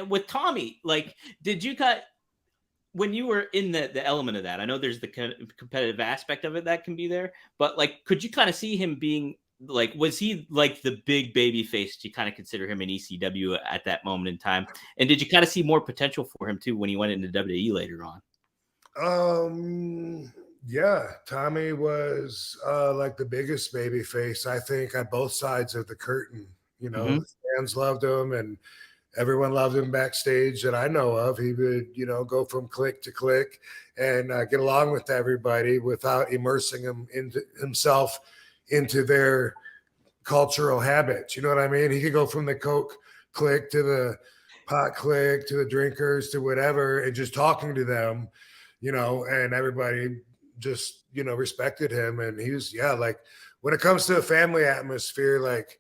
With Tommy, like, did you cut when you were in the element of that? I know there's the competitive aspect of it that can be there, but like, could you kind of see him being like, was he like the big baby face? Do you kind of consider him in ECW at that moment in time? And did you kind of see more potential for him too when he went into WWE later on? Yeah, Tommy was like the biggest baby face, I think, on both sides of the curtain. You know, Hmm. the fans loved him and everyone loved him backstage that I know of. He would, go from click to click and get along with everybody without immersing himself into their cultural habits. You know what I mean? He could go from the Coke click to the pot click to the drinkers to whatever and just talking to them, and everybody just, respected him. And he was, yeah, like when it comes to a family atmosphere, like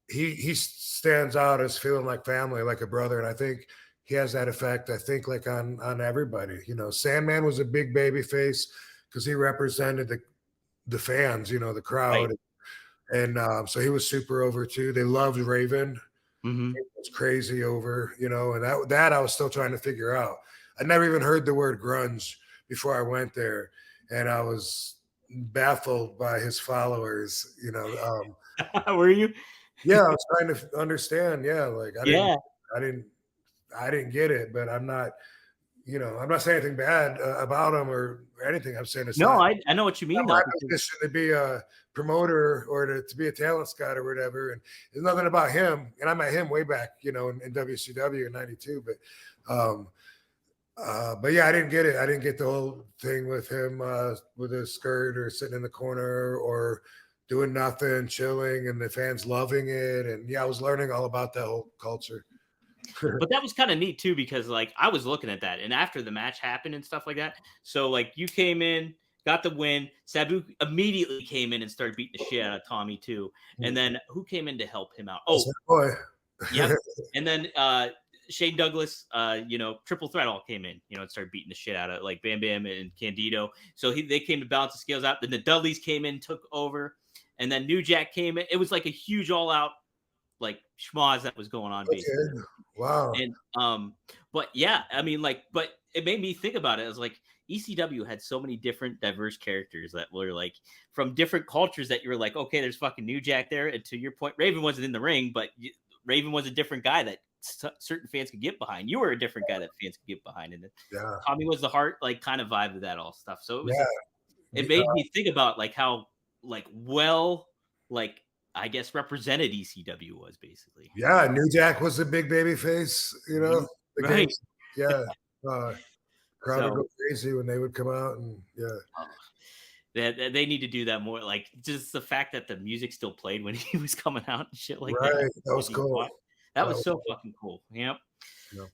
he stands out as feeling like family, like a brother. And I think he has that effect, I think, like on everybody. Sandman was a big baby face because he represented the fans, the Right. crowd. And so he was super over too. They loved Raven. Hmm. It was crazy over, and that I was still trying to figure out. I never even heard the word grunge before I went there, and I was baffled by his followers. Were you? Yeah, I was trying to understand. Yeah, like Yeah. I didn't, I didn't get it, but I'm not saying anything bad about him or anything. I'm saying it's No, not I know what you mean my though, because position to be a promoter or to be a talent scout or whatever. And there's nothing about him. And I met him way back, in WCW in '92. But yeah, I didn't get it. I didn't get the whole thing with him with his skirt or sitting in the corner or doing nothing, chilling, and the fans loving it. And yeah, I was learning all about that whole culture. but that was kind of neat too because like I was looking at that and after the match happened and stuff like that. So like you came in, got the win. Sabu immediately came in and started beating the shit out of Tommy too. And then who came in to help him out? That's Oh, my boy. yep. And then Shane Douglas, Triple Threat all came in, and started beating the shit out of like Bam Bam and Candido. So they came to balance the scales out. Then the Dudleys came in, took over, and then New Jack came in. It was like a huge all out like schmoz that was going on basically. Okay. Wow. And but yeah, I mean, like, but it made me think about it. I was like, ECW had so many different diverse characters that were like from different cultures that you were like, okay, there's fucking New Jack there. And to your point, Raven wasn't in the ring, but Raven was a different guy that certain fans could get behind. You were a different guy that fans could get behind, and then Yeah. Tommy was the heart, like kind of vibe of that all stuff. So Yeah. it made me think about like how like well like I guess represented ECW was basically. Yeah, New Jack was a big baby face, Mhm. the Right. games. Yeah, uh, crowd would go So crazy when they would come out and yeah. oh, they need to do that more. Like just the fact that the music still played when he was coming out and shit like that. Right, that was cool. That That was was so cool. fucking cool. Yep. Yeah.